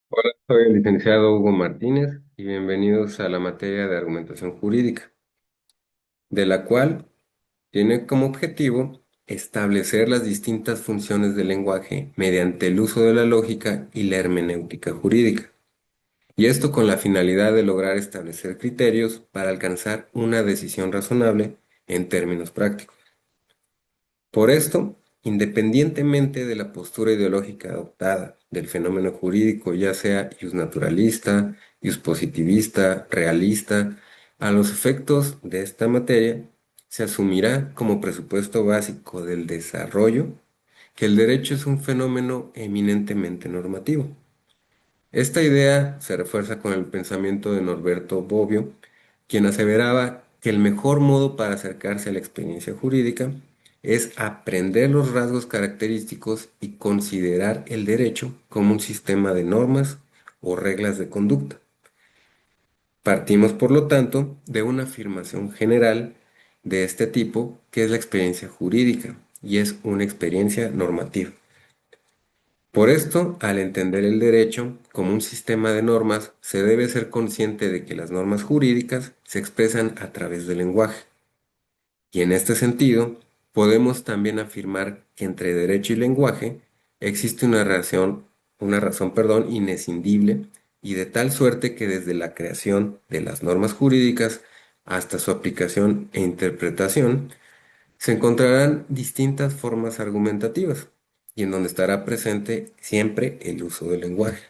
Hola, soy el licenciado Hugo Martínez y bienvenidos a la materia de argumentación jurídica, de la cual tiene como objetivo establecer las distintas funciones del lenguaje mediante el uso de la lógica y la hermenéutica jurídica, y esto con la finalidad de lograr establecer criterios para alcanzar una decisión razonable en términos prácticos. Por esto, independientemente de la postura ideológica adoptada del fenómeno jurídico, ya sea naturalista, positivista, realista, a los efectos de esta materia, se asumirá como presupuesto básico del desarrollo que el derecho es un fenómeno eminentemente normativo. Esta idea se refuerza con el pensamiento de Norberto Bobbio, quien aseveraba que el mejor modo para acercarse a la experiencia jurídica es aprender los rasgos característicos y considerar el derecho como un sistema de normas o reglas de conducta. Partimos, por lo tanto, de una afirmación general de este tipo, que es la experiencia jurídica, y es una experiencia normativa. Por esto, al entender el derecho como un sistema de normas, se debe ser consciente de que las normas jurídicas se expresan a través del lenguaje. Y en este sentido, podemos también afirmar que entre derecho y lenguaje existe una razón, inescindible, y de tal suerte que desde la creación de las normas jurídicas hasta su aplicación e interpretación, se encontrarán distintas formas argumentativas y en donde estará presente siempre el uso del lenguaje.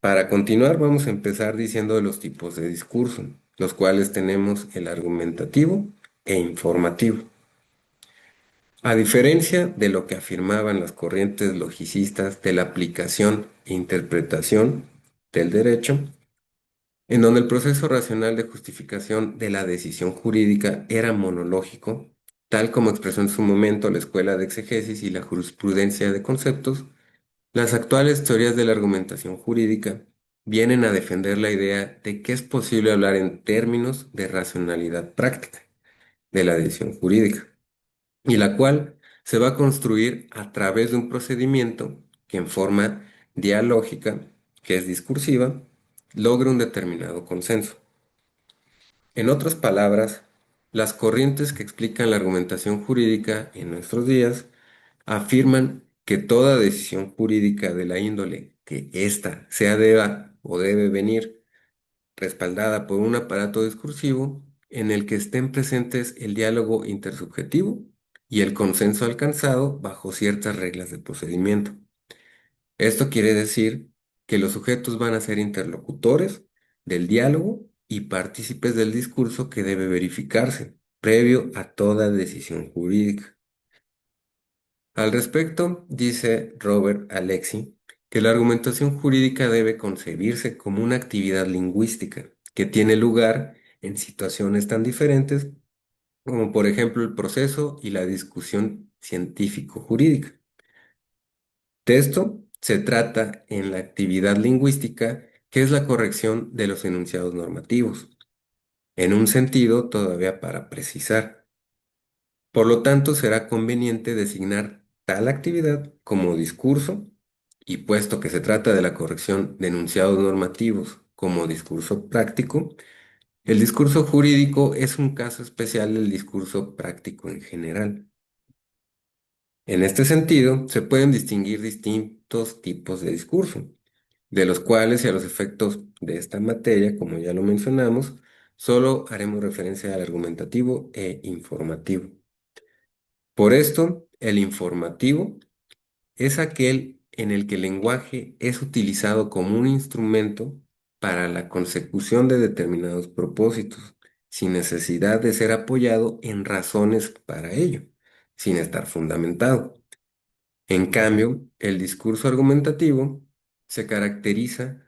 Para continuar, vamos a empezar diciendo de los tipos de discurso, los cuales tenemos el argumentativo e informativo. A diferencia de lo que afirmaban las corrientes logicistas de la aplicación e interpretación del derecho, en donde el proceso racional de justificación de la decisión jurídica era monológico, tal como expresó en su momento la Escuela de Exegesis y la Jurisprudencia de Conceptos, las actuales teorías de la argumentación jurídica vienen a defender la idea de que es posible hablar en términos de racionalidad práctica de la decisión jurídica, y la cual se va a construir a través de un procedimiento que en forma dialógica, que es discursiva, logre un determinado consenso. En otras palabras, las corrientes que explican la argumentación jurídica en nuestros días afirman que toda decisión jurídica de la índole que ésta sea deba o debe venir respaldada por un aparato discursivo en el que estén presentes el diálogo intersubjetivo y el consenso alcanzado bajo ciertas reglas de procedimiento. Esto quiere decir que los sujetos van a ser interlocutores del diálogo y partícipes del discurso que debe verificarse previo a toda decisión jurídica. Al respecto, dice Robert Alexi que la argumentación jurídica debe concebirse como una actividad lingüística que tiene lugar en situaciones tan diferentes como por ejemplo el proceso y la discusión científico-jurídica. De esto se trata en la actividad lingüística, que es la corrección de los enunciados normativos, en un sentido todavía para precisar. Por lo tanto, será conveniente designar tal actividad como discurso, y puesto que se trata de la corrección de enunciados normativos como discurso práctico, el discurso jurídico es un caso especial del discurso práctico en general. En este sentido, se pueden distinguir distintos tipos de discurso, de los cuales y a los efectos de esta materia, como ya lo mencionamos, solo haremos referencia al argumentativo e informativo. Por esto, el informativo es aquel en el que el lenguaje es utilizado como un instrumento para la consecución de determinados propósitos, sin necesidad de ser apoyado en razones para ello, sin estar fundamentado. En cambio, el discurso argumentativo se caracteriza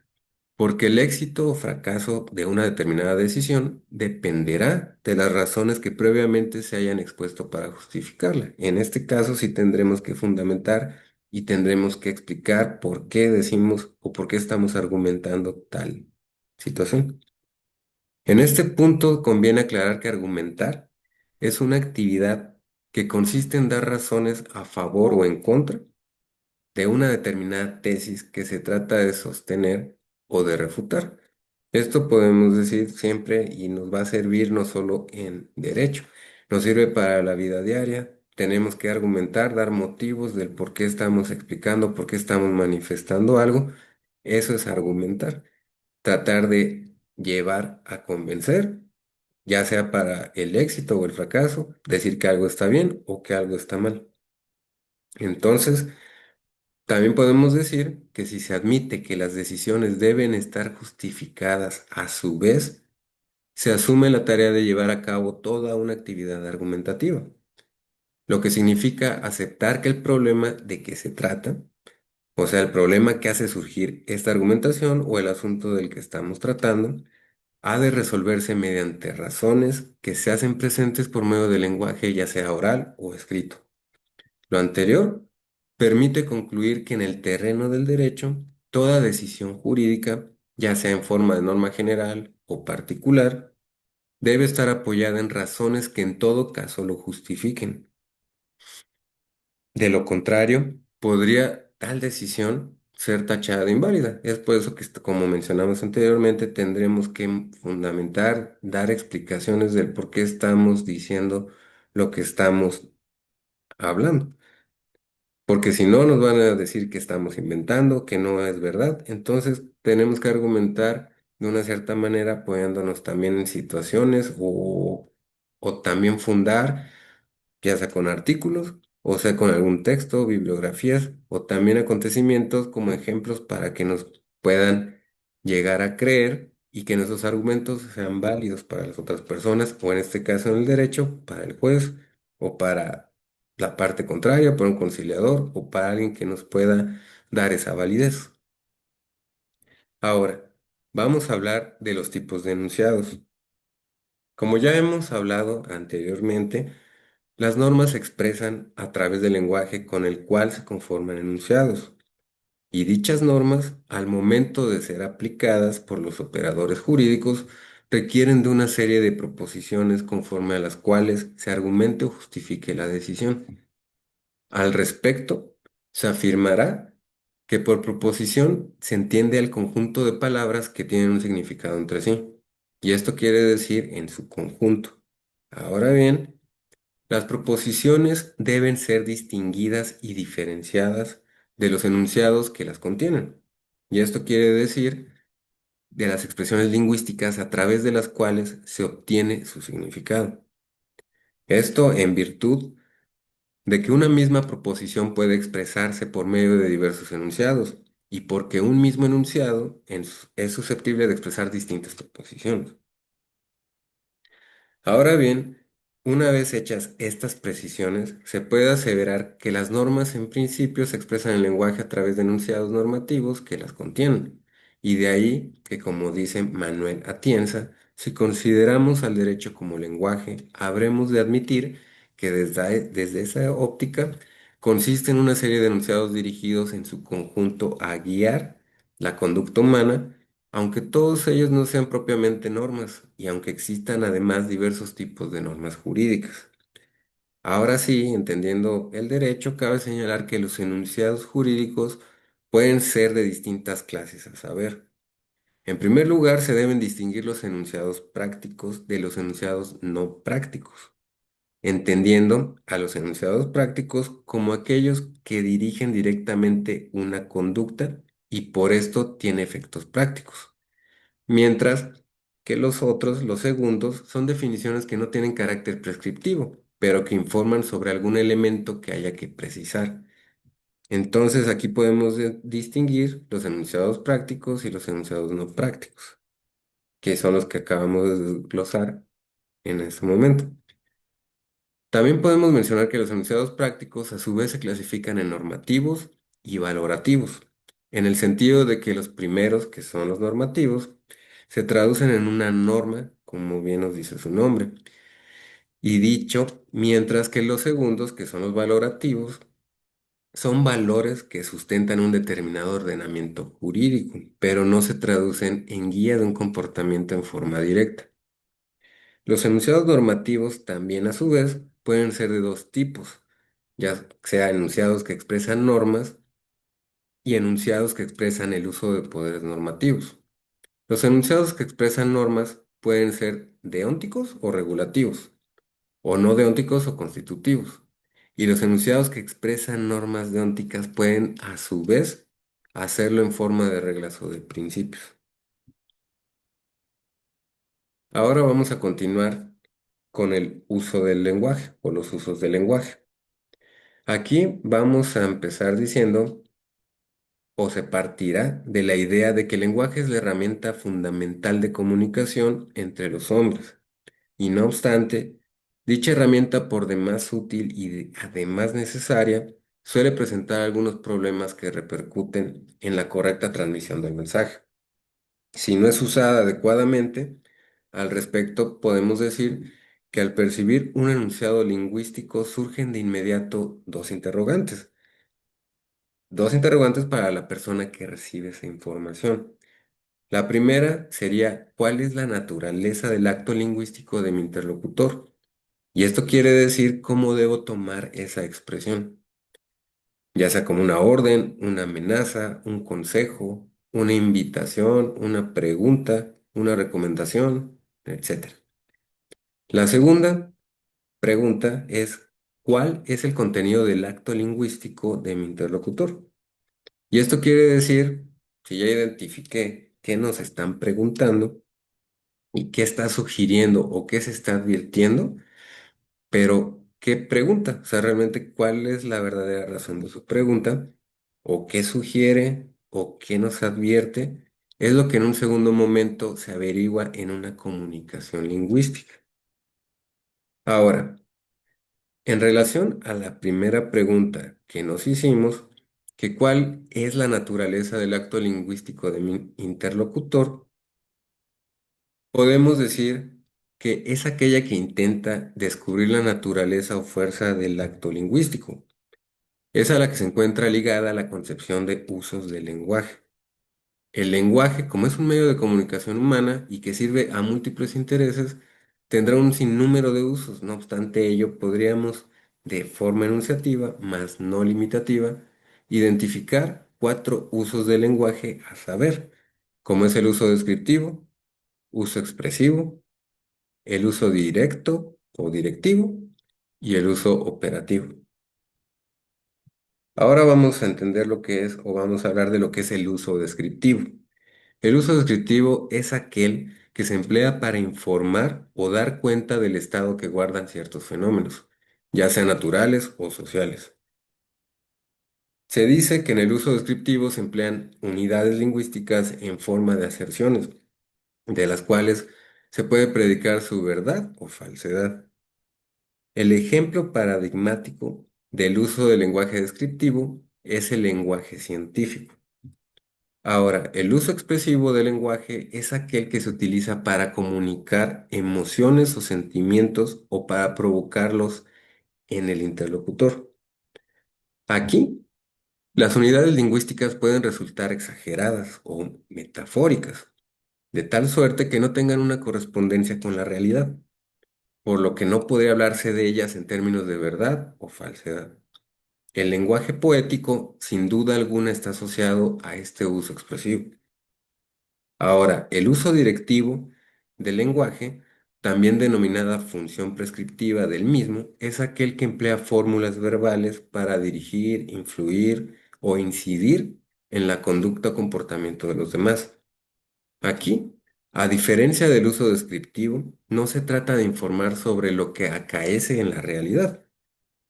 porque el éxito o fracaso de una determinada decisión dependerá de las razones que previamente se hayan expuesto para justificarla. En este caso, sí tendremos que fundamentar y tendremos que explicar por qué decimos o por qué estamos argumentando tal situación. En este punto conviene aclarar que argumentar es una actividad que consiste en dar razones a favor o en contra de una determinada tesis que se trata de sostener o de refutar. Esto podemos decir siempre y nos va a servir no solo en derecho, nos sirve para la vida diaria. Tenemos que argumentar, dar motivos del por qué estamos explicando, por qué estamos manifestando algo. Eso es argumentar, tratar de llevar a convencer, ya sea para el éxito o el fracaso, decir que algo está bien o que algo está mal. Entonces, también podemos decir que si se admite que las decisiones deben estar justificadas a su vez, se asume la tarea de llevar a cabo toda una actividad argumentativa, lo que significa aceptar que el problema de que se trata, o sea, el problema que hace surgir esta argumentación o el asunto del que estamos tratando, ha de resolverse mediante razones que se hacen presentes por medio del lenguaje, ya sea oral o escrito. Lo anterior permite concluir que en el terreno del derecho, toda decisión jurídica, ya sea en forma de norma general o particular, debe estar apoyada en razones que en todo caso lo justifiquen. De lo contrario, podría tal decisión ser tachada de inválida. Es por eso que, como mencionamos anteriormente, tendremos que fundamentar, dar explicaciones del por qué estamos diciendo lo que estamos hablando. Porque si no, nos van a decir que estamos inventando, que no es verdad. Entonces, tenemos que argumentar de una cierta manera, apoyándonos también en situaciones o también fundar, ya sea con artículos, o sea con algún texto, bibliografías, o también acontecimientos como ejemplos para que nos puedan llegar a creer y que nuestros argumentos sean válidos para las otras personas, o en este caso en el derecho, para el juez o para la parte contraria, para un conciliador o para alguien que nos pueda dar esa validez. Ahora, vamos a hablar de los tipos de enunciados. Como ya hemos hablado anteriormente, las normas se expresan a través del lenguaje con el cual se conforman enunciados, y dichas normas, al momento de ser aplicadas por los operadores jurídicos, requieren de una serie de proposiciones conforme a las cuales se argumente o justifique la decisión. Al respecto, se afirmará que por proposición se entiende al conjunto de palabras que tienen un significado entre sí, y esto quiere decir en su conjunto. Ahora bien, las proposiciones deben ser distinguidas y diferenciadas de los enunciados que las contienen. Y esto quiere decir de las expresiones lingüísticas a través de las cuales se obtiene su significado. Esto en virtud de que una misma proposición puede expresarse por medio de diversos enunciados y porque un mismo enunciado es susceptible de expresar distintas proposiciones. Ahora bien, una vez hechas estas precisiones, se puede aseverar que las normas en principio se expresan en lenguaje a través de enunciados normativos que las contienen. Y de ahí que, como dice Manuel Atienza, si consideramos al derecho como lenguaje, habremos de admitir que desde esa óptica consiste en una serie de enunciados dirigidos en su conjunto a guiar la conducta humana, aunque todos ellos no sean propiamente normas y aunque existan además diversos tipos de normas jurídicas. Ahora sí, entendiendo el derecho, cabe señalar que los enunciados jurídicos pueden ser de distintas clases, a saber, en primer lugar, se deben distinguir los enunciados prácticos de los enunciados no prácticos, entendiendo a los enunciados prácticos como aquellos que dirigen directamente una conducta y por esto tiene efectos prácticos. Mientras que los otros, los segundos, son definiciones que no tienen carácter prescriptivo, pero que informan sobre algún elemento que haya que precisar. Entonces aquí podemos distinguir los enunciados prácticos y los enunciados no prácticos, que son los que acabamos de desglosar en este momento. También podemos mencionar que los enunciados prácticos a su vez se clasifican en normativos y valorativos, en el sentido de que los primeros, que son los normativos, se traducen en una norma, como bien nos dice su nombre, y dicho, mientras que los segundos, que son los valorativos, son valores que sustentan un determinado ordenamiento jurídico, pero no se traducen en guía de un comportamiento en forma directa. Los enunciados normativos también a su vez pueden ser de dos tipos, ya sea enunciados que expresan normas y enunciados que expresan el uso de poderes normativos. Los enunciados que expresan normas pueden ser deónticos o regulativos, o no deónticos o constitutivos. Y los enunciados que expresan normas deónticas pueden, a su vez, hacerlo en forma de reglas o de principios. Ahora vamos a continuar con el uso del lenguaje o los usos del lenguaje. Aquí vamos a empezar diciendo, o se partirá de la idea de que el lenguaje es la herramienta fundamental de comunicación entre los hombres. Y no obstante, dicha herramienta, por demás útil y además necesaria, suele presentar algunos problemas que repercuten en la correcta transmisión del mensaje. Si no es usada adecuadamente, al respecto podemos decir que al percibir un enunciado lingüístico surgen de inmediato dos interrogantes para la persona que recibe esa información. La primera sería, ¿cuál es la naturaleza del acto lingüístico de mi interlocutor? Y esto quiere decir cómo debo tomar esa expresión, ya sea como una orden, una amenaza, un consejo, una invitación, una pregunta, una recomendación, etcétera. La segunda pregunta es, ¿cuál es el contenido del acto lingüístico de mi interlocutor? Y esto quiere decir, si ya identifiqué qué nos están preguntando y qué está sugiriendo o qué se está advirtiendo, pero, ¿qué pregunta? O sea, realmente, ¿cuál es la verdadera razón de su pregunta? ¿O qué sugiere? ¿O qué nos advierte? Es lo que en un segundo momento se averigua en una comunicación lingüística. Ahora, en relación a la primera pregunta que nos hicimos, que cuál es la naturaleza del acto lingüístico de mi interlocutor, podemos decir que es aquella que intenta descubrir la naturaleza o fuerza del acto lingüístico. Es a la que se encuentra ligada a la concepción de usos del lenguaje. El lenguaje, como es un medio de comunicación humana y que sirve a múltiples intereses, tendrá un sinnúmero de usos. No obstante ello, podríamos, de forma enunciativa, más no limitativa, identificar cuatro usos del lenguaje a saber, como es el uso descriptivo, uso expresivo, el uso directo o directivo y el uso operativo. Ahora vamos a entender lo que es, o vamos a hablar de lo que es el uso descriptivo. El uso descriptivo es aquel que se emplea para informar o dar cuenta del estado que guardan ciertos fenómenos, ya sean naturales o sociales. Se dice que en el uso descriptivo se emplean unidades lingüísticas en forma de aserciones, de las cuales se puede predicar su verdad o falsedad. El ejemplo paradigmático del uso del lenguaje descriptivo es el lenguaje científico. Ahora, el uso expresivo del lenguaje es aquel que se utiliza para comunicar emociones o sentimientos o para provocarlos en el interlocutor. Aquí, las unidades lingüísticas pueden resultar exageradas o metafóricas, de tal suerte que no tengan una correspondencia con la realidad, por lo que no podría hablarse de ellas en términos de verdad o falsedad. El lenguaje poético, sin duda alguna, está asociado a este uso expresivo. Ahora, el uso directivo del lenguaje, también denominada función prescriptiva del mismo, es aquel que emplea fórmulas verbales para dirigir, influir o incidir en la conducta o comportamiento de los demás. Aquí, a diferencia del uso descriptivo, no se trata de informar sobre lo que acaece en la realidad,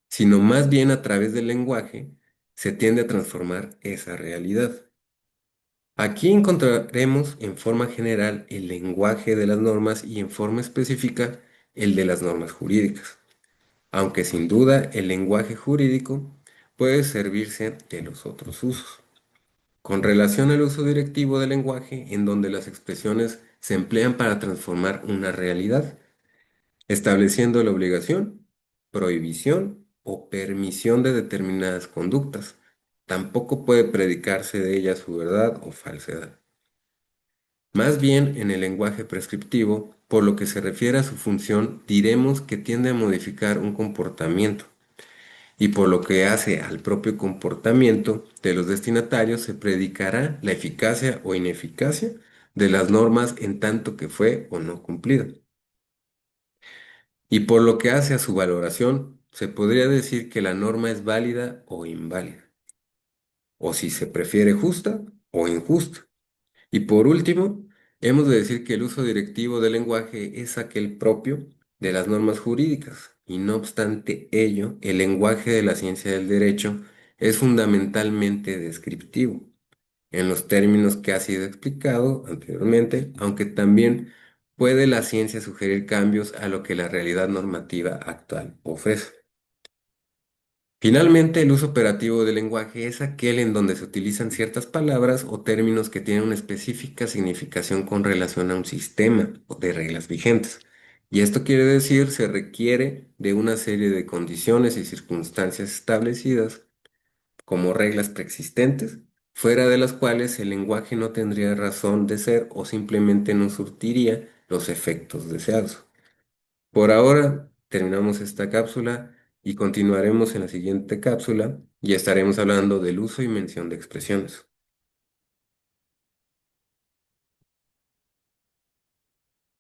sino más bien a través del lenguaje se tiende a transformar esa realidad. Aquí encontraremos en forma general el lenguaje de las normas y en forma específica el de las normas jurídicas, aunque sin duda el lenguaje jurídico puede servirse de los otros usos. Con relación al uso directivo del lenguaje, en donde las expresiones se emplean para transformar una realidad, estableciendo la obligación, prohibición o permisión de determinadas conductas, tampoco puede predicarse de ellas su verdad o falsedad. Más bien en el lenguaje prescriptivo, por lo que se refiere a su función, diremos que tiende a modificar un comportamiento, y por lo que hace al propio comportamiento de los destinatarios se predicará la eficacia o ineficacia de las normas en tanto que fue o no cumplida. Y por lo que hace a su valoración, se podría decir que la norma es válida o inválida, o si se prefiere justa o injusta. Y por último, hemos de decir que el uso directivo del lenguaje es aquel propio de las normas jurídicas, y no obstante ello, el lenguaje de la ciencia del derecho es fundamentalmente descriptivo, en los términos que ha sido explicado anteriormente, aunque también puede la ciencia sugerir cambios a lo que la realidad normativa actual ofrece. Finalmente, el uso operativo del lenguaje es aquel en donde se utilizan ciertas palabras o términos que tienen una específica significación con relación a un sistema de reglas vigentes. Y esto quiere decir, se requiere de una serie de condiciones y circunstancias establecidas como reglas preexistentes, fuera de las cuales el lenguaje no tendría razón de ser o simplemente no surtiría los efectos deseados. Por ahora terminamos esta cápsula y continuaremos en la siguiente cápsula y estaremos hablando del uso y mención de expresiones.